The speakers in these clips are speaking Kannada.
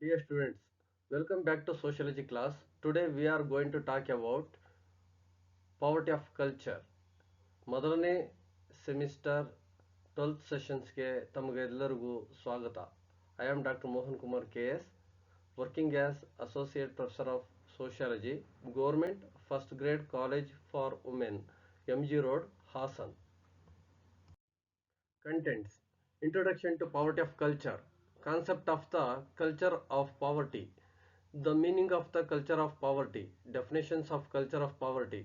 Dear students, welcome back to sociology class. Today we are going to talk about poverty of culture. ಮೊದಲನೇ ಸೆಮಿಸ್ಟರ್ 12th ಸೆಷನ್ಸ್ಗೆ ತಮಗೆಲ್ಲರಿಗೂ ಸ್ವಾಗತ. I am Dr. Mohan Kumar KS, working as Associate Professor of Sociology, Government First Grade College for Women, MG Road, Hassan. Contents: Introduction to Poverty of Culture, Concept of the Culture of Poverty, the meaning of the culture of poverty, definitions of culture of poverty,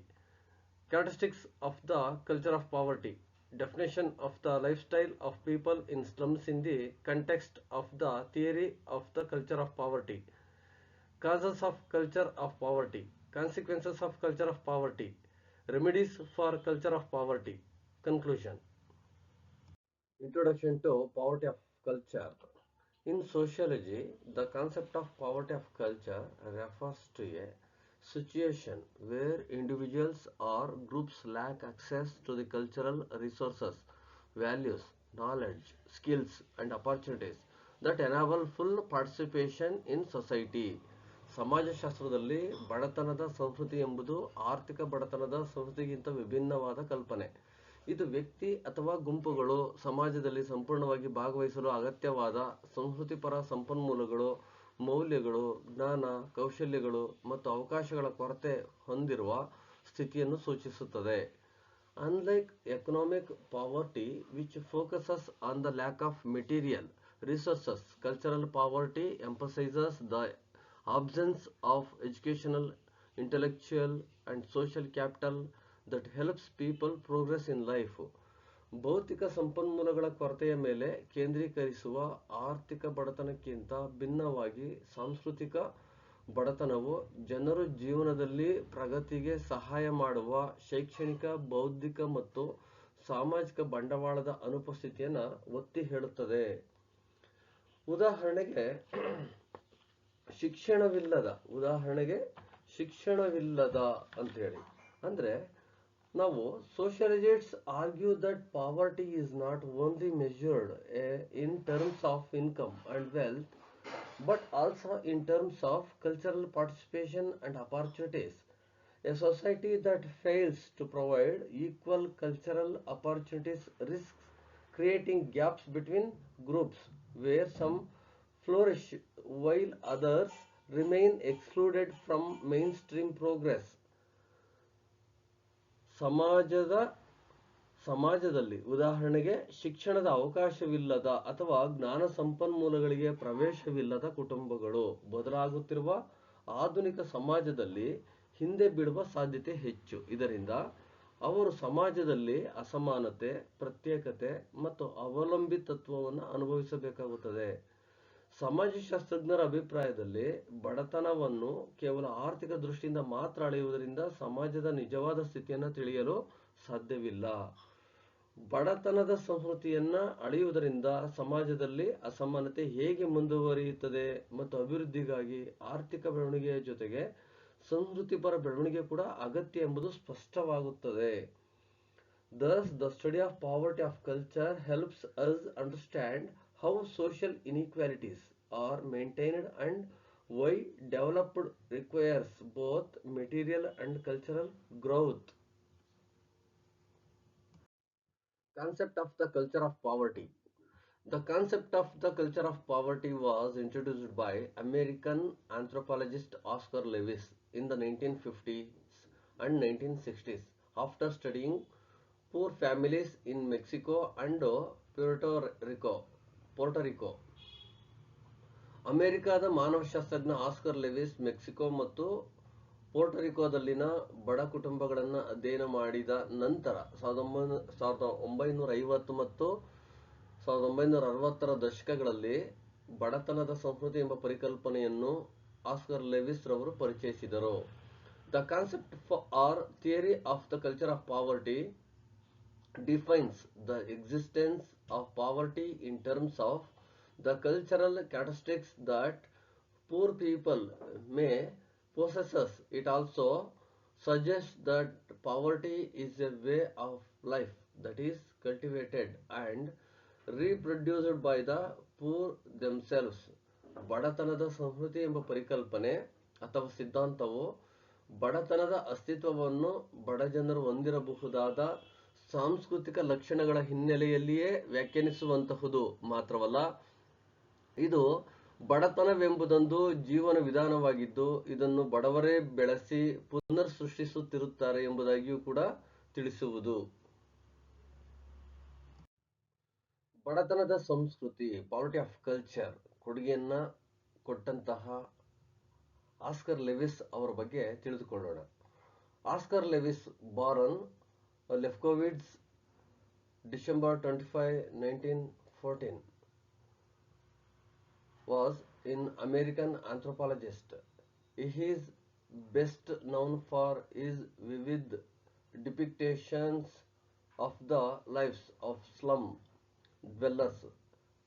characteristics of the culture of poverty, definition of the lifestyle of people in slums in the context of the theory of the culture of poverty, causes of culture of poverty, consequences of culture of poverty, remedies for culture of poverty, conclusion. Introduction to Poverty of Culture. In sociology, the concept of poverty of culture refers to a situation where individuals or groups lack access to the cultural resources, values, knowledge, skills, and opportunities that enable full participation in society. ಸಮಾಜಶಾಸ್ತ್ರದಲ್ಲಿ ಬಡತನದ ಸಂಸ್ಕೃತಿ ಎಂಬುದು ಆರ್ಥಿಕ ಬಡತನದ ಸಂಸ್ಕೃತಿಗಿಂತ ವಿಭಿನ್ನವಾದ ಕಲ್ಪನೆ. ಇದು ವ್ಯಕ್ತಿ ಅಥವಾ ಗುಂಪುಗಳು ಸಮಾಜದಲ್ಲಿ ಸಂಪೂರ್ಣವಾಗಿ ಭಾಗವಹಿಸಲು ಅಗತ್ಯವಾದ ಸಂಸ್ಕೃತಿಪರ ಸಂಪನ್ಮೂಲಗಳು, ಮೌಲ್ಯಗಳು, ಜ್ಞಾನ, ಕೌಶಲ್ಯಗಳು ಮತ್ತು ಅವಕಾಶಗಳ ಕೊರತೆ ಹೊಂದಿರುವ ಸ್ಥಿತಿಯನ್ನು ಸೂಚಿಸುತ್ತದೆ. Unlike economic poverty, which focuses on the lack of material resources, cultural poverty emphasizes the absence of educational, intellectual, and social capital that helps people progress in life. ಭೌತಿಕ ಸಂಪನ್ಮೂಲಗಳ ಕೊರತೆಯ ಮೇಲೆ ಕೇಂದ್ರೀಕರಿಸುವ ಆರ್ಥಿಕ ಬಡತನಕ್ಕಿಂತ ಭಿನ್ನವಾಗಿ ಸಾಂಸ್ಕೃತಿಕ ಬಡತನವು ಜನರು ಜೀವನದಲ್ಲಿ ಪ್ರಗತಿಗೆ ಸಹಾಯ ಮಾಡುವ ಶೈಕ್ಷಣಿಕ, ಬೌದ್ಧಿಕ ಮತ್ತು ಸಾಮಾಜಿಕ ಬಂಡವಾಳದ ಅನುಪಸ್ಥಿತಿಯನ್ನು ಒತ್ತಿ ಹೇಳುತ್ತದೆ. ಉದಾಹರಣೆಗೆ ಶಿಕ್ಷಣವಿಲ್ಲದ ಅಂತ ಹೇಳಿ ಅಂದ್ರೆ ನಾವು sociologists argue that poverty is not only measured in terms of income and wealth, but also in terms of cultural participation and opportunities. A society that fails to provide equal cultural opportunities risks creating gaps between groups where some flourish while others remain excluded from mainstream progress. ಸಮಾಜದಲ್ಲಿ ಉದಾಹರಣೆಗೆ ಶಿಕ್ಷಣದ ಅವಕಾಶವಿಲ್ಲದ ಅಥವಾ ಜ್ಞಾನ ಸಂಪನ್ಮೂಲಗಳಿಗೆ ಪ್ರವೇಶವಿಲ್ಲದ ಕುಟುಂಬಗಳು ಬದಲಾಗುತ್ತಿರುವ ಆಧುನಿಕ ಸಮಾಜದಲ್ಲಿ ಹಿಂದೆ ಬೀಳುವ ಸಾಧ್ಯತೆ ಹೆಚ್ಚು. ಇದರಿಂದ ಅವರು ಸಮಾಜದಲ್ಲಿ ಅಸಮಾನತೆ, ಪ್ರತ್ಯೇಕತೆ ಮತ್ತು ಅವಲಂಬಿತತ್ವವನ್ನು ಅನುಭವಿಸಬೇಕಾಗುತ್ತದೆ. ಸಮಾಜಶಾಸ್ತ್ರಜ್ಞರ ಅಭಿಪ್ರಾಯದಲ್ಲಿ ಬಡತನವನ್ನು ಕೇವಲ ಆರ್ಥಿಕ ದೃಷ್ಟಿಯಿಂದ ಮಾತ್ರ ಅಳೆಯುವುದರಿಂದ ಸಮಾಜದ ನಿಜವಾದ ಸ್ಥಿತಿಯನ್ನು ತಿಳಿಯಲು ಸಾಧ್ಯವಿಲ್ಲ. ಬಡತನದ ಸಂಸ್ಕೃತಿಯನ್ನ ಅಳೆಯುವುದರಿಂದ ಸಮಾಜದಲ್ಲಿ ಅಸಮಾನತೆ ಹೇಗೆ ಮುಂದುವರಿಯುತ್ತದೆ ಮತ್ತು ಅಭಿವೃದ್ಧಿಗಾಗಿ ಆರ್ಥಿಕ ಬೆಳವಣಿಗೆಯ ಜೊತೆಗೆ ಸಂಸ್ಕೃತಿಪರ ಬೆಳವಣಿಗೆ ಕೂಡ ಅಗತ್ಯ ಎಂಬುದು ಸ್ಪಷ್ಟವಾಗುತ್ತದೆ. Thus, the study of poverty of culture helps us understand how social inequalities are maintained and why development requires both material and cultural growth. Concept of the culture of poverty. The concept of the culture of poverty was introduced by American anthropologist Oscar Lewis in the 1950s and 1960s after studying poor families in Mexico and Puerto Rico. ಅಮೆರಿಕಾದ ಮಾನವಶಾಸ್ತ್ರಜ್ಞ ಆಸ್ಕರ್ ಲೆವಿಸ್ ಮೆಕ್ಸಿಕೋ ಮತ್ತು ಪೋರ್ಟರಿಕೋದಲ್ಲಿನ ಬಡ ಕುಟುಂಬಗಳನ್ನು ಅಧ್ಯಯನ ಮಾಡಿದ ನಂತರ 1950 ಮತ್ತು 1960ರ ದಶಕಗಳಲ್ಲಿ ಬಡತನದ ಸಂಸ್ಕೃತಿ ಎಂಬ ಪರಿಕಲ್ಪನೆಯನ್ನು ಆಸ್ಕರ್ ಲೆವಿಸ್ ರವರು ಪರಿಚಯಿಸಿದರು. The concept or theory of the culture of poverty defines the existence of poverty in terms of the cultural characteristics that poor people may possess. It also suggests that poverty is a way of life that is cultivated and reproduced by the poor themselves ಬಡತನದ ಸಂಸ್ಕೃತಿ ಎಂಬ ಪರಿಕಲ್ಪನೆ ಅಥವಾ ಸಿದ್ಧಾಂತವು ಬಡತನದ ಅಸ್ತಿತ್ವವನ್ನು ಬಡಜನರು ಹೊಂದಿರಬಹುದಾದ ಸಾಂಸ್ಕೃತಿಕ ಲಕ್ಷಣಗಳ ಹಿನ್ನೆಲೆಯಲ್ಲಿಯೇ ವ್ಯಾಖ್ಯಾನಿಸುವಂತಹುದು ಮಾತ್ರವಲ್ಲ, ಇದು ಬಡತನವೆಂಬುದೊಂದು ಜೀವನ ವಿಧಾನವಾಗಿದ್ದು ಇದನ್ನು ಬಡವರೇ ಬೆಳೆಸಿ ಪುನರ್ ಸೃಷ್ಟಿಸುತ್ತಿರುತ್ತಾರೆ ಎಂಬುದಾಗಿಯೂ ಕೂಡ ತಿಳಿಸುವುದು. ಬಡತನದ ಸಂಸ್ಕೃತಿ, ಪಾವರ್ಟಿ ಆಫ್ ಕಲ್ಚರ್ ಕೊಡುಗೆಯನ್ನ ಕೊಟ್ಟಂತಹ ಆಸ್ಕರ್ ಲೆವಿಸ್ ಅವರ ಬಗ್ಗೆ ತಿಳಿದುಕೊಳ್ಳೋಣ. Oscar Lewis Baron Lefkowitz December 25, 1914 was an American anthropologist. He is best known for his vivid depictions of the lives of slum dwellers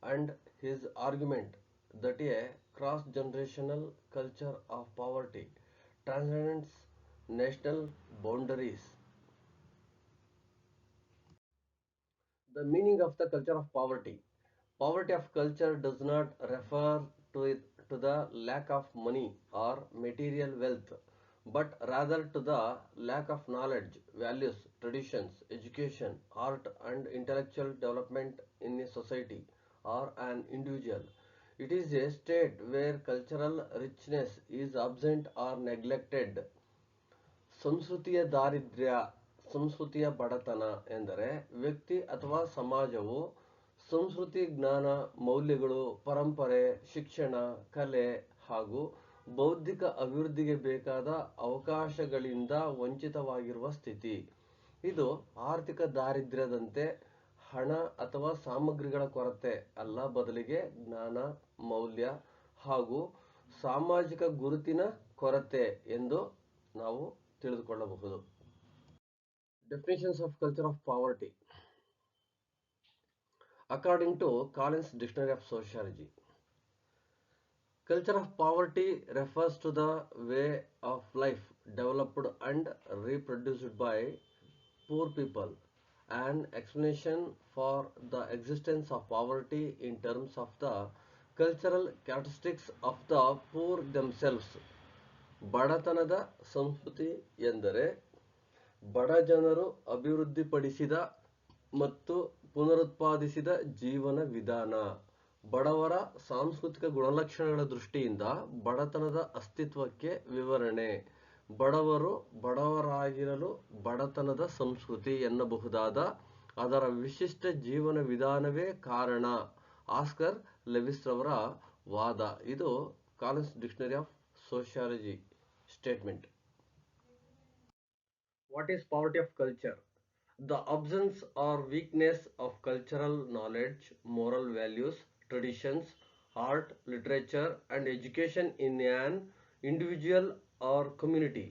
and his argument that a cross-generational culture of poverty transcends national boundaries. The meaning of the culture of poverty. Poverty of culture does not refer to the lack of money or material wealth, but rather to the lack of knowledge, values, traditions, education, art, and intellectual development in a society or an individual. It is a state where cultural richness is absent or neglected. ಸಂಸ್ಕೃತಿಯ ದಾರಿದ್ರ್ಯ, ಸಂಸ್ಕೃತಿಯ ಬಡತನ ಎಂದರೆ ವ್ಯಕ್ತಿ ಅಥವಾ ಸಮಾಜವು ಸಂಸ್ಕೃತಿ, ಜ್ಞಾನ, ಮೌಲ್ಯಗಳು, ಪರಂಪರೆ, ಶಿಕ್ಷಣ, ಕಲೆ ಹಾಗೂ ಬೌದ್ಧಿಕ ಅಭಿವೃದ್ಧಿಗೆ ಬೇಕಾದ ಅವಕಾಶಗಳಿಂದ ವಂಚಿತವಾಗಿರುವ ಸ್ಥಿತಿ. ಇದು ಆರ್ಥಿಕ ದಾರಿದ್ರ್ಯದಂತೆ ಹಣ ಅಥವಾ ಸಾಮಗ್ರಿಗಳ ಕೊರತೆ ಅಲ್ಲ, ಬದಲಿಗೆ ಜ್ಞಾನ, ಮೌಲ್ಯ ಹಾಗೂ ಸಾಮಾಜಿಕ ಗುರುತಿನ ಕೊರತೆ ಎಂದು ನಾವು ತಿಳಿದುಕೊಳ್ಳಬಹುದು. Definitions of culture of poverty. According to Collins Dictionary of Sociology, culture of poverty refers to the way of life developed and reproduced by poor people. An explanation for the existence of poverty in terms of the cultural characteristics of the poor themselves. ಬಡತನದ ಸಂಸ್ಕೃತಿ ಎಂದರೆ ಬಡ ಜನರು ಅಭಿವೃದ್ಧಿಪಡಿಸಿದ ಮತ್ತು ಪುನರುತ್ಪಾದಿಸಿದ ಜೀವನ ವಿಧಾನ. ಬಡವರ ಸಾಂಸ್ಕೃತಿಕ ಗುಣಲಕ್ಷಣಗಳ ದೃಷ್ಟಿಯಿಂದ ಬಡತನದ ಅಸ್ತಿತ್ವಕ್ಕೆ ವಿವರಣೆ. ಬಡವರು ಬಡವರಾಗಿರಲು ಬಡತನದ ಸಂಸ್ಕೃತಿ ಎನ್ನಬಹುದಾದ ಅದರ ವಿಶಿಷ್ಟ ಜೀವನ ವಿಧಾನವೇ ಕಾರಣ. ಆಸ್ಕರ್ ಲೆವಿಸ್ ರವರ ವಾದ. ಇದು Collins dictionary of sociology statement. What is poverty of culture? The absence or weakness of cultural knowledge, moral values, traditions, art, literature, and education in an individual or community.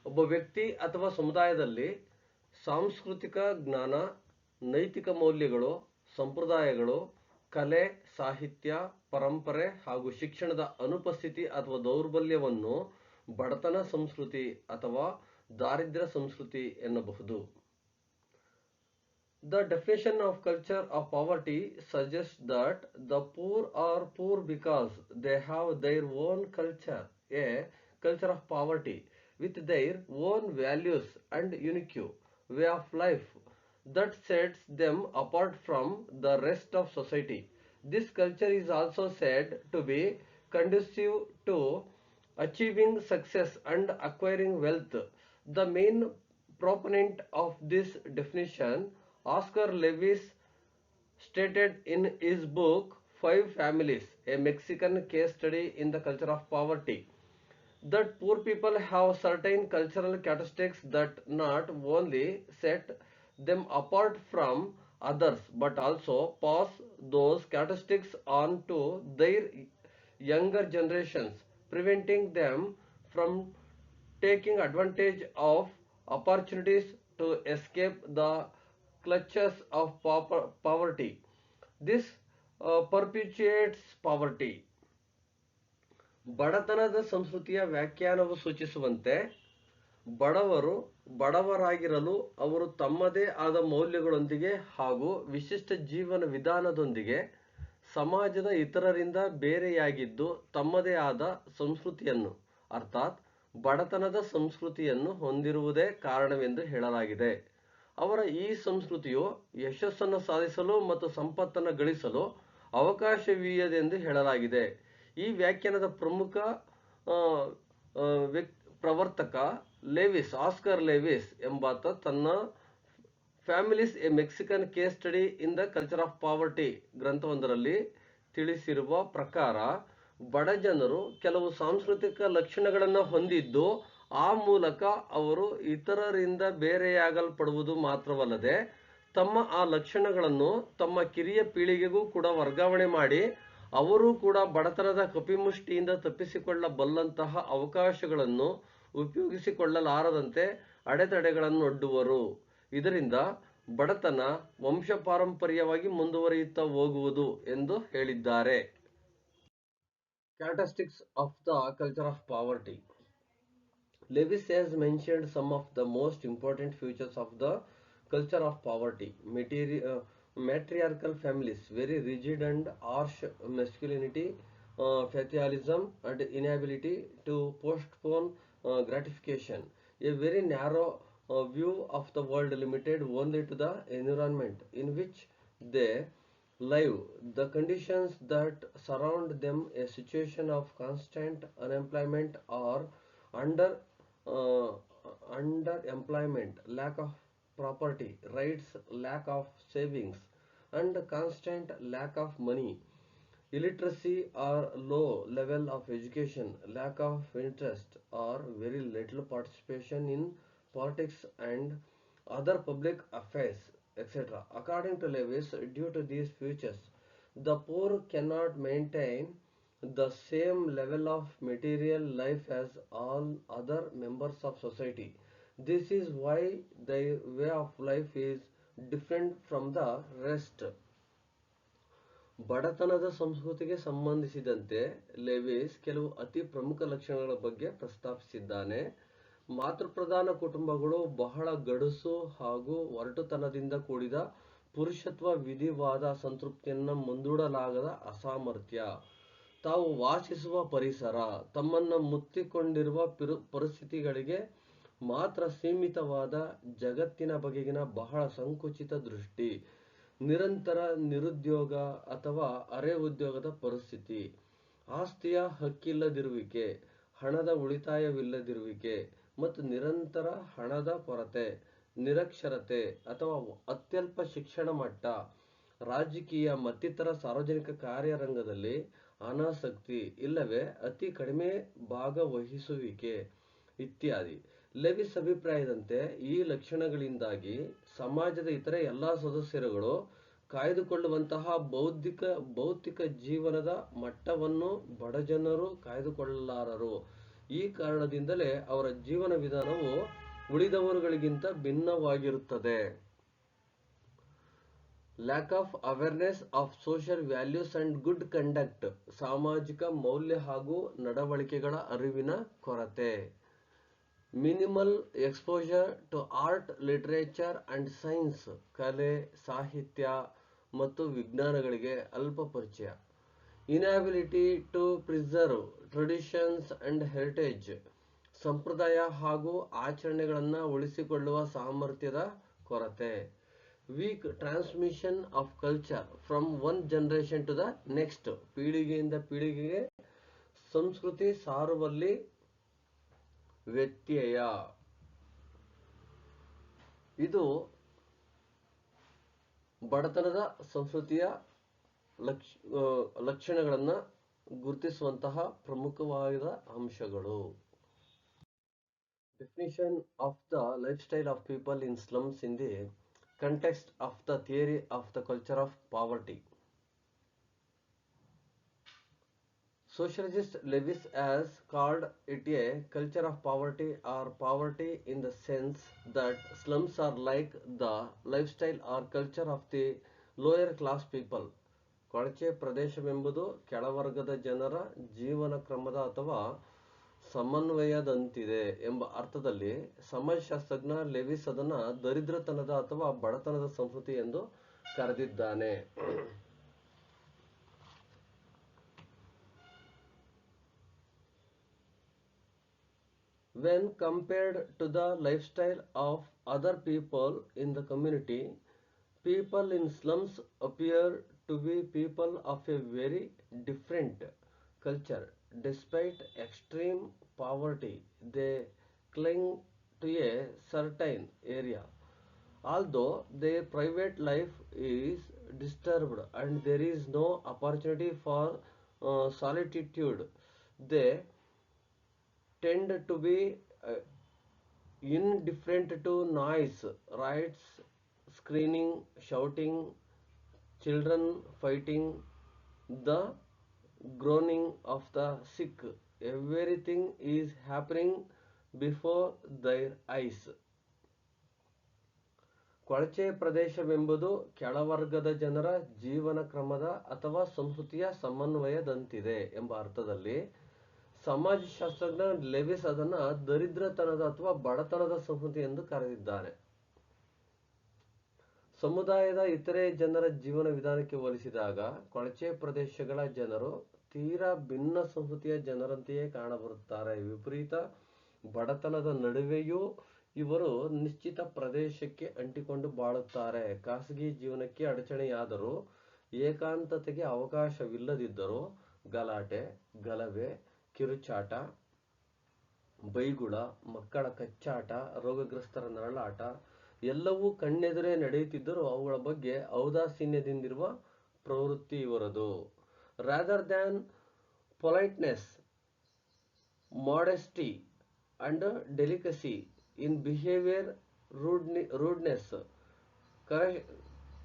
ಒಬ್ಬ ವ್ಯಕ್ತಿ ಅಥವಾ ಸಮುದಾಯದಲ್ಲಿ ಸಾಂಸ್ಕೃತಿಕ ಜ್ಞಾನ, ನೈತಿಕ ಮೌಲ್ಯಗಳು, ಸಂಪ್ರದಾಯಗಳು, ಕಲೆ, ಸಾಹಿತ್ಯ, ಪರಂಪರೆ ಹಾಗೂ ಶಿಕ್ಷಣದ ಅನುಪಸ್ಥಿತಿ ಅಥವಾ ದೌರ್ಬಲ್ಯವನ್ನು ಬಡತನ ಸಂಸ್ಕೃತಿ ಅಥವಾ ದಾರಿದ್ರ್ಯ ಸಂಸ್ಕೃತಿ ಎನ್ನಬಹುದು. The definition of culture of poverty suggests that the poor are poor because they have their own culture, a culture of poverty, with their own values and unique way of life that sets them apart from the rest of society. This culture is also said to be conducive to achieving success and acquiring wealth. The main proponent of this definition, Oscar Lewis, stated in his book Five Families, a Mexican case study in the culture of poverty, that poor people have certain cultural characteristics that not only set them apart from others but also pass those characteristics on to their younger generations, preventing them from taking advantage of opportunities to escape the clutches of poverty. This perpetuates poverty. ಬಡತನದ ಸಂಸ್ಕೃತಿಯ ವ್ಯಾಖ್ಯಾನವು ಸೂಚಿಸುವಂತೆ ಬಡವರು ಬಡವರಾಗಿರಲು ಅವರು ತಮ್ಮದೇ ಆದ ಮೌಲ್ಯಗಳೊಂದಿಗೆ ಹಾಗೂ ವಿಶಿಷ್ಟ ಜೀವನ ವಿಧಾನದೊಂದಿಗೆ ಸಮಾಜದ ಇತರರಿಂದ ಬೇರೆಯಾಗಿದ್ದು ತಮ್ಮದೇ ಆದ ಸಂಸ್ಕೃತಿಯನ್ನು ಅರ್ಥಾತ್ ಬಡತನದ ಸಂಸ್ಕೃತಿಯನ್ನು ಹೊಂದಿರುವುದೇ ಕಾರಣವೆಂದು ಹೇಳಲಾಗಿದೆ. ಅವರ ಈ ಸಂಸ್ಕೃತಿಯು ಯಶಸ್ಸನ್ನು ಸಾಧಿಸಲು ಮತ್ತು ಸಂಪತ್ತನ್ನು ಗಳಿಸಲು ಅವಕಾಶವೀಯದೆಂದು ಹೇಳಲಾಗಿದೆ. ಈ ವ್ಯಾಖ್ಯಾನದ ಪ್ರಮುಖ ಆ, ಆ, ಪ್ರವರ್ತಕ ಆಸ್ಕರ್ ಲೇವಿಸ್ ಎಂಬಾತ ತನ್ನ Families a Mexican case study in the culture of poverty ಗ್ರಂಥವೊಂದರಲ್ಲಿ ತಿಳಿಸಿರುವ ಪ್ರಕಾರ, ಬಡ ಜನರು ಕೆಲವು ಸಾಂಸ್ಕೃತಿಕ ಲಕ್ಷಣಗಳನ್ನು ಹೊಂದಿದ್ದು ಆ ಮೂಲಕ ಅವರು ಇತರರಿಂದ ಬೇರೆಯಾಗಲ್ಪಡುವುದು ಮಾತ್ರವಲ್ಲದೆ ತಮ್ಮ ಆ ಲಕ್ಷಣಗಳನ್ನು ತಮ್ಮ ಕಿರಿಯ ಪೀಳಿಗೆಗೂ ಕೂಡ ವರ್ಗಾವಣೆ ಮಾಡಿ ಅವರೂ ಕೂಡ ಬಡತನದ ಕಪಿಮುಷ್ಟಿಯಿಂದ ತಪ್ಪಿಸಿಕೊಳ್ಳಬಲ್ಲಂತಹ ಅವಕಾಶಗಳನ್ನು ಉಪಯೋಗಿಸಿಕೊಳ್ಳಲಾರದಂತೆ ಅಡೆತಡೆಗಳನ್ನೊಡ್ಡುವರು. ಇದರಿಂದ ಬಡತನ ವಂಶಪಾರಂಪರ್ಯವಾಗಿ ಮುಂದುವರಿಯುತ್ತಾ ಹೋಗುವುದು ಎಂದು ಹೇಳಿದ್ದಾರೆ. Characteristics of the culture of poverty. Lewis has mentioned some of the most important features of the culture of poverty. Matriarchal families, very rigid and harsh masculinity, fatalism, and inability to postpone gratification. A very narrow view of the world limited only to the environment in which they live, the conditions that surround them, a situation of constant unemployment or under uh, underemployment, lack of property rights, lack of savings, and constant lack of money, illiteracy or low level of education, lack of interest or very little participation in politics and other public affairs, etc. According to Lewis, due to these features, the poor cannot maintain the same level of material life as all other members of society. This is why their way of life is different from the rest. ಬಡತನದ ಸಂಸ್ಕೃತಿಗೆ ಸಂಬಂಧಿಸಿದಂತೆ ಲೆವಿಸ್ ಕೆಲವು ಅತಿ ಪ್ರಮುಖ ಲಕ್ಷಣಗಳ ಬಗ್ಗೆ ಪ್ರಸ್ತಾಪಿಸಿದ್ದಾನೆ. ಮಾತೃಪ್ರಧಾನ ಕುಟುಂಬಗಳು ಬಹಳ ಗಡುಸು ಹಾಗೂ ಒರಟುತನದಿಂದ ಕೂಡಿದ ಪುರುಷತ್ವ ವಿಧಿವಾದ ಸಂತೃಪ್ತಿಯನ್ನು ಮುಂದೂಡಲಾಗದ ಅಸಾಮರ್ಥ್ಯ, ತಾವು ವಾಸಿಸುವ ಪರಿಸರ, ತಮ್ಮನ್ನು ಮುತ್ತಿಕೊಂಡಿರುವ ಪರಿಸ್ಥಿತಿಗಳಿಗೆ ಮಾತ್ರ ಸೀಮಿತವಾದ ಜಗತ್ತಿನ ಬಗೆಗಿನ ಬಹಳ ಸಂಕುಚಿತ ದೃಷ್ಟಿ, ನಿರಂತರ ನಿರುದ್ಯೋಗ ಅಥವಾ ಅರೆ ಉದ್ಯೋಗದ ಪರಿಸ್ಥಿತಿ, ಆಸ್ತಿಯ ಹಕ್ಕಿಲ್ಲದಿರುವಿಕೆ, ಹಣದ ಉಳಿತಾಯವಿಲ್ಲದಿರುವಿಕೆ ಮತ್ತು ನಿರಂತರ ಹಣದ ಕೊರತೆ, ನಿರಕ್ಷರತೆ ಅಥವಾ ಅತ್ಯಲ್ಪ ಶಿಕ್ಷಣ ಮಟ್ಟ, ರಾಜಕೀಯ ಮತ್ತಿತರ ಸಾರ್ವಜನಿಕ ಕಾರ್ಯರಂಗದಲ್ಲಿ ಅನಾಸಕ್ತಿ ಇಲ್ಲವೇ ಅತಿ ಕಡಿಮೆ ಭಾಗವಹಿಸುವಿಕೆ ಇತ್ಯಾದಿ. ಲೆವಿಸ್ ಅಭಿಪ್ರಾಯದಂತೆ ಈ ಲಕ್ಷಣಗಳಿಂದಾಗಿ ಸಮಾಜದ ಇತರ ಎಲ್ಲ ಸದಸ್ಯರುಗಳು ಕಾಯ್ದುಕೊಳ್ಳುವಂತಹ ಭೌತಿಕ ಜೀವನದ ಮಟ್ಟವನ್ನು ಬಡಜನರು ಕಾಯ್ದುಕೊಳ್ಳಲಾರರು. ಈ ಕಾರಣದಿಂದಲೇ ಅವರ ಜೀವನ ವಿಧಾನವು ಉಳಿದವರುಗಳಿಗಿಂತ ಭಿನ್ನವಾಗಿರುತ್ತದೆ. Lack of awareness of social values and good conduct, ಸಾಮಾಜಿಕ ಮೌಲ್ಯ ಹಾಗೂ ನಡವಳಿಕೆಗಳ ಅರಿವಿನ ಕೊರತೆ. Minimal exposure to art, literature and science, ಕಲೆ, ಸಾಹಿತ್ಯ ಮತ್ತು ವಿಜ್ಞಾನಗಳಿಗೆ ಅಲ್ಪ ಪರಿಚಯ. Inability to preserve traditions and heritage, ಸಂಪ್ರದಾಯ ಹಾಗೂ ಆಚರಣೆಗಳನ್ನು ಉಳಿಸಿಕೊಳ್ಳುವ ಸಾಮರ್ಥ್ಯದ ಕೊರತೆ. Weak transmission of culture from one generation to the next, ಪೀಳಿಗೆಯಿಂದ ಪೀಳಿಗೆಗೆ ಸಂಸ್ಕೃತಿ ಸಾರುವಲ್ಲಿ ವ್ಯತ್ಯಯ. ಇದು ಬಡತನದ ಸಂಸ್ಕೃತಿಯ ಲಕ್ಷಣಗಳನ್ನು ಗುರುತಿಸುವಂತಹ ಪ್ರಮುಖವಾದ ಅಂಶಗಳು. Definition of the lifestyle of people in slums in the context of the theory of the culture of poverty. Sociologist Lewis has called it a culture of poverty or poverty in the sense that slums are like the lifestyle or culture of the lower class people. ಕೊಳಚೆ ಪ್ರದೇಶವೆಂಬುದು ಕೆಳವರ್ಗದ ಜನರ ಜೀವನ ಕ್ರಮದ ಅಥವಾ ಸಮನ್ವಯದಂತಿದೆ ಎಂಬ ಅರ್ಥದಲ್ಲಿ ಸಮಾಜಶಾಸ್ತ್ರಜ್ಞ ಲೆವಿಸ್ ಅದನ್ನು ದರಿದ್ರತನದ ಅಥವಾ ಬಡತನದ ಸಂಸ್ಕೃತಿ ಎಂದು ಕರೆದಿದ್ದಾನೆ. When compared to the lifestyle of other people in the community, people in slums appear to be people of a very different culture. Despite extreme poverty, they cling to a certain area. Although their private life is disturbed and there is no opportunity for solitude, they tend to be indifferent to noise, riots, screaming, shouting, children fighting, the groaning of the sick. Everything is happening before their eyes. ಕೊಳಚೆ ಪ್ರದೇಶವೆಂಬುದು ಕೆಳವರ್ಗದ ಜನರ ಜೀವನ ಕ್ರಮದ ಅಥವಾ ಸಂಸ್ಕೃತಿಯ ಸಮನ್ವಯದಂತಿದೆ ಎಂಬ ಅರ್ಥದಲ್ಲಿ ಸಮಾಜಶಾಸ್ತ್ರಜ್ಞ ಲೆವಿಸ್ ಅದನ್ನ ದರಿದ್ರತನದ ಅಥವಾ ಬಡತನದ ಸಂಸ್ಕೃತಿ ಎಂದು ಕರೆದಿದ್ದಾನೆ. ಸಮುದಾಯದ ಇತರೆ ಜನರ ಜೀವನ ವಿಧಾನಕ್ಕೆ ಹೋಲಿಸಿದಾಗ ಕೊಳಚೆ ಪ್ರದೇಶಗಳ ಜನರು ತೀರಾ ಭಿನ್ನ ಸಂಸ್ಕೃತಿಯ ಜನರಂತೆಯೇ ಕಾಣಬರುತ್ತಾರೆ. ವಿಪರೀತ ಬಡತನದ ನಡುವೆಯೂ ಇವರು ನಿಶ್ಚಿತ ಪ್ರದೇಶಕ್ಕೆ ಅಂಟಿಕೊಂಡು ಬಾಳುತ್ತಾರೆ. ಖಾಸಗಿ ಜೀವನಕ್ಕೆ ಅಡಚಣೆಯಾದರೂ ಏಕಾಂತತೆಗೆ ಅವಕಾಶವಿಲ್ಲದಿದ್ದರೂ ಗಲಾಟೆ, ಗಲಭೆ, ಕಿರುಚಾಟ, ಬೈಗುಳ, ಮಕ್ಕಳ ಕಚ್ಚಾಟ, ರೋಗಗ್ರಸ್ತರ ನರಳಾಟ ಎಲ್ಲವೂ ಕಣ್ಣೆದುರೇ ನಡೆಯುತ್ತಿದ್ದರೂ ಅವುಗಳ ಬಗ್ಗೆ ಔದಾಸೀನ್ಯದಿಂದಿರುವ ಪ್ರವೃತ್ತಿ ಇವರದು. Rather than politeness, modesty, and delicacy in behavior, rudeness,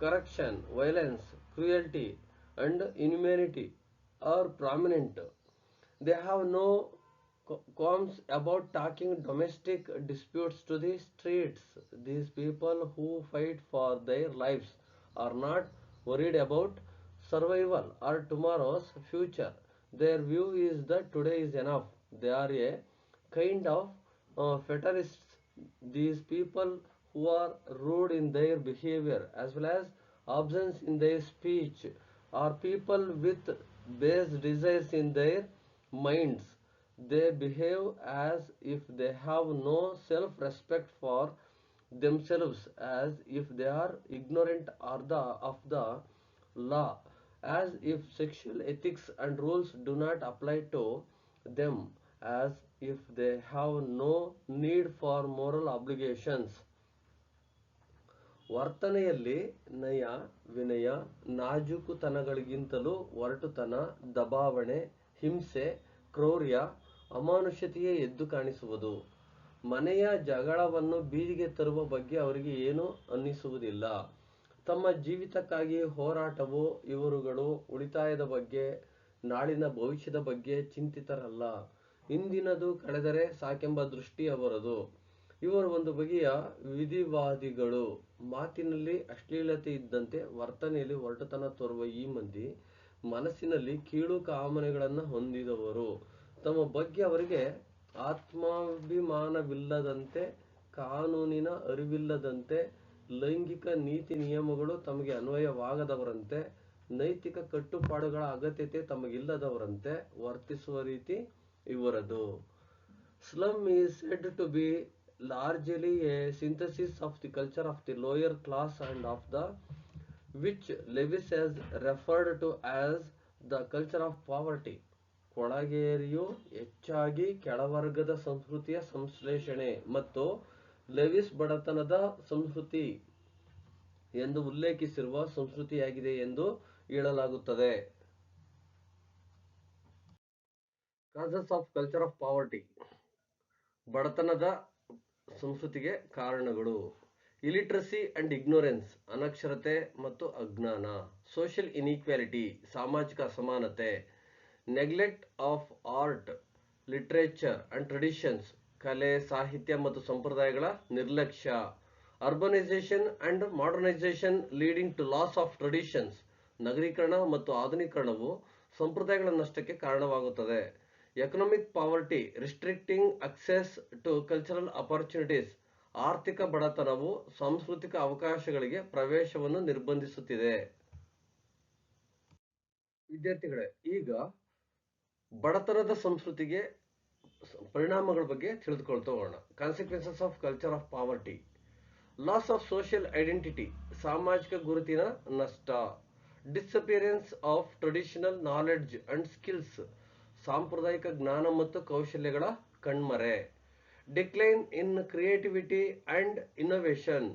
corruption, violence, cruelty, and inhumanity are prominent. They have no qualms about taking domestic disputes to the streets. These people who fight for their lives are not worried about survival or tomorrow's future. Their view is that today is enough. They are a kind of fatalists. These people who are rude in their behavior as well as obscene in their speech are people with base desires in their minds. They behave as if they have no self-respect for themselves, as if they are ignorant of the law, as if sexual ethics and rules do not apply to them, as if they have no need for moral obligations. ವರ್ತನೆಯಲ್ಲಿ ನಯ, ವಿನಯ, ನಾಜೂಕುತನಗಳಿಗಿಂತಲೂ ಒರಟುತನ, ದಬಾವಣೆ, ಹಿಂಸೆ, ಕ್ರೌರ್ಯ, ಅಮಾನುಷತೆಯೇ ಎದ್ದು ಕಾಣಿಸುವುದು. ಮನೆಯ ಜಗಳವನ್ನು ಬೀದಿಗೆ ತರುವ ಬಗ್ಗೆ ಅವರಿಗೆ ಏನೂ ಅನ್ನಿಸುವುದಿಲ್ಲ. ತಮ್ಮ ಜೀವಿತಕ್ಕಾಗಿ ಹೋರಾಟವು ಇವರುಗಳು ಉಳಿತಾಯದ ಬಗ್ಗೆ, ನಾಳಿನ ಭವಿಷ್ಯದ ಬಗ್ಗೆ ಚಿಂತಿತರಲ್ಲ. ಇಂದಿನದು ಕಳೆದರೆ ಸಾಕೆಂಬ ದೃಷ್ಟಿ ಅವರದು. ಇವರು ಒಂದು ಬಗೆಯ ವಿಧಿವಾದಿಗಳು. ಮಾತಿನಲ್ಲಿ ಅಶ್ಲೀಲತೆ ಇದ್ದಂತೆ ವರ್ತನೆಯಲ್ಲಿ ಒರಟುತನ ತೋರುವ ಈ ಮಂದಿ ಮನಸ್ಸಿನಲ್ಲಿ ಕೀಳು ಕಾಮನೆಗಳನ್ನು ಹೊಂದಿದವರು. ತಮ್ಮ ಬಗ್ಗೆ ಅವರಿಗೆ ಆತ್ಮಾಭಿಮಾನವಿಲ್ಲದಂತೆ, ಕಾನೂನಿನ ಅರಿವಿಲ್ಲದಂತೆ, ಲೈಂಗಿಕ ನೀತಿ ನಿಯಮಗಳು ತಮಗೆ ಅನ್ವಯವಾಗದವರಂತೆ, ನೈತಿಕ ಕಟ್ಟುಪಾಡುಗಳ ಅಗತ್ಯತೆ ತಮಗಿಲ್ಲದವರಂತೆ ವರ್ತಿಸುವ ರೀತಿ ಇವರದು. Slum is said to be largely a synthesis of the culture of the lower class and of the which Lewis has referred to as the culture of poverty. ಕೊಳಗೇರಿಯು ಹೆಚ್ಚಾಗಿ ಕೆಳವರ್ಗದ ಸಂಸ್ಕೃತಿಯ ಸಂಶ್ಲೇಷಣೆ ಮತ್ತು ಲೆವಿಸ್ ಬಡತನದ ಸಂಸ್ಕೃತಿ ಎಂದು ಉಲ್ಲೇಖಿಸಿರುವ ಸಂಸ್ಕೃತಿಯಾಗಿದೆ ಎಂದು ಹೇಳಲಾಗುತ್ತದೆ. Causes of culture of poverty. ಬಡತನದ ಸಂಸ್ಕೃತಿಗೆ ಕಾರಣಗಳು. ಇಲಿಟ್ರಸಿ ಅಂಡ್ ಇಗ್ನೋರೆನ್ಸ್, ಅನಕ್ಷರತೆ ಮತ್ತು ಅಜ್ಞಾನ. ಸೋಷಿಯಲ್ ಇನ್ಇಕ್ವಾಲಿಟಿ, ಸಾಮಾಜಿಕ ಅಸಮಾನತೆ. Neglect of art, literature and traditions, ಕಲೆ, ಸಾಹಿತ್ಯ ಮತ್ತು ಸಂಪ್ರದಾಯಗಳ ನಿರ್ಲಕ್ಷ್ಯ. Urbanisation and modernisation leading to loss of traditions, ನಗರೀಕರಣ ಮತ್ತು ಆಧುನೀಕರಣವು ಸಂಪ್ರದಾಯಗಳ ನಷ್ಟಕ್ಕೆ ಕಾರಣವಾಗುತ್ತದೆ. Economic poverty, restricting access to cultural opportunities, ಆರ್ಥಿಕ ಬಡತನವು ಸಾಂಸ್ಕೃತಿಕ ಅವಕಾಶಗಳಿಗೆ ಪ್ರವೇಶವನ್ನು ನಿರ್ಬಂಧಿಸುತ್ತಿದೆ. ವಿದ್ಯಾರ್ಥಿಗಳೇ, ಈಗ ಬಡತನದ ಸಂಸ್ಕೃತಿಗೆ ಪರಿಣಾಮಗಳ ಬಗ್ಗೆ ತಿಳಿದುಕೊಳ್ತಾ ಹೋಗೋಣ. Consequences of culture of poverty. Loss of social identity, ಸಾಮಾಜಿಕ ಗುರುತಿನ ನಷ್ಟ. Disappearance of traditional knowledge and skills, ಸಾಂಪ್ರದಾಯಿಕ ಜ್ಞಾನ ಮತ್ತು ಕೌಶಲ್ಯಗಳ ಕಣ್ಮರೆ. Decline in creativity and innovation,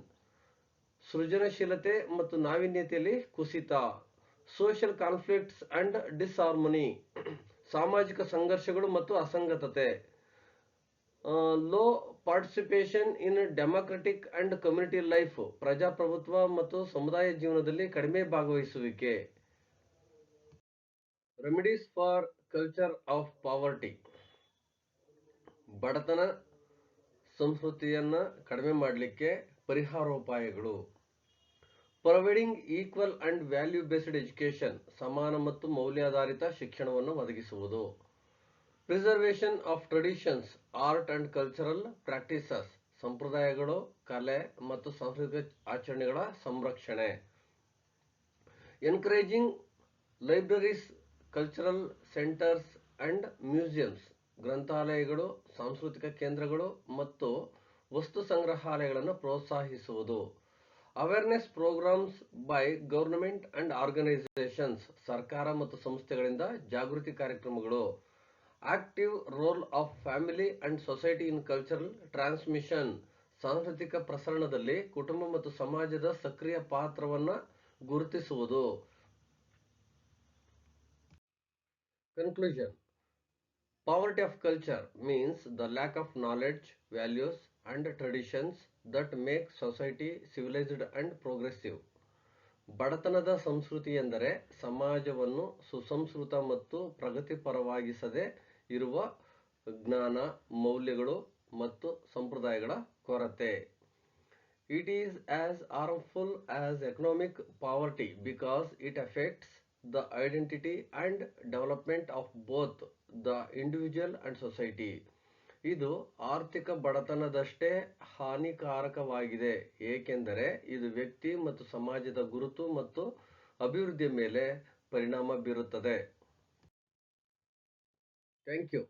ಸೃಜನಶೀಲತೆ ಮತ್ತು ನಾವೀನ್ಯತೆಯಲ್ಲಿ ಕುಸಿತ. ಸೋಷಿಯಲ್ ಕಾನ್ಫ್ಲಿಕ್ಟ್ಸ್ ಅಂಡ್ ಡಿಸ್ಹಾರ್ಮನಿ, ಸಾಮಾಜಿಕ ಸಂಘರ್ಷಗಳು ಮತ್ತು ಅಸಂಗತತೆ. Low participation in democratic and community life, ಪ್ರಜಾಪ್ರಭುತ್ವ ಮತ್ತು ಸಮುದಾಯ ಜೀವನದಲ್ಲಿ ಕಡಿಮೆ ಭಾಗವಹಿಸುವಿಕೆ. Remedies for culture of poverty. ಬಡತನ ಸಂಸ್ಕೃತಿಯನ್ನ ಕಡಿಮೆ ಮಾಡಲಿಕ್ಕೆ ಪರಿಹಾರೋಪಾಯಗಳು. Providing equal and value based education, ಸಮಾನ ಮತ್ತು ಮೌಲ್ಯಾಧಾರಿತ ಶಿಕ್ಷಣವನ್ನು ಒದಗಿಸುವುದು. Preservation of traditions, art and cultural practices, ಸಂಪ್ರದಾಯಗಳು, ಕಲೆ ಮತ್ತು ಸಾಂಸ್ಕೃತಿಕ ಆಚರಣೆಗಳ ಸಂರಕ್ಷಣೆ. Encouraging libraries, cultural centres and museums, ಗ್ರಂಥಾಲಯಗಳು, ಸಾಂಸ್ಕೃತಿಕ ಕೇಂದ್ರಗಳು ಮತ್ತು ವಸ್ತು ಸಂಗ್ರಹಾಲಯಗಳನ್ನು ಪ್ರೋತ್ಸಾಹಿಸುವುದು. Awareness programmes by government and organisations, ಸರ್ಕಾರ ಮತ್ತು ಸಂಸ್ಥೆಗಳಿಂದ ಜಾಗೃತಿ ಕಾರ್ಯಕ್ರಮಗಳು. Active role of family and society in cultural transmission, ಸಾಂಸ್ಕೃತಿಕ ಪ್ರಸರಣದಲ್ಲಿ ಕುಟುಂಬ ಮತ್ತು ಸಮಾಜದ ಸಕ್ರಿಯ ಪಾತ್ರವನ್ನು ಗುರುತಿಸುವುದು. Conclusion. Poverty of culture means the lack of knowledge, values, and traditions that make society civilized and progressive. ಬಡತನದ ಸಂಸ್ಕೃತಿ ಎಂದರೆ ಸಮಾಜವನ್ನು ಸುಸಂಸ್ಕೃತ ಮತ್ತು ಪ್ರಗತಿಪರವಾಗಿಸದೆ ಇರುವ ಜ್ಞಾನ, ಮೌಲ್ಯಗಳು ಮತ್ತು ಸಂಪ್ರದಾಯಗಳ ಕೊರತೆ. It is as harmful as economic poverty because it affects the identity and development of both the individual and society. ಇದು ಆರ್ಥಿಕ ಬಡತನದಷ್ಟೇ ಹಾನಿಕಾರಕವಾಗಿದೆ ಏಕೆಂದರೆ ಇದು ವ್ಯಕ್ತಿ ಮತ್ತು ಸಮಾಜದ ಗುರುತು ಮತ್ತು ಅಭಿವೃದ್ಧಿಯ ಮೇಲೆ ಪರಿಣಾಮ ಬೀರುತ್ತದೆ. Thank you.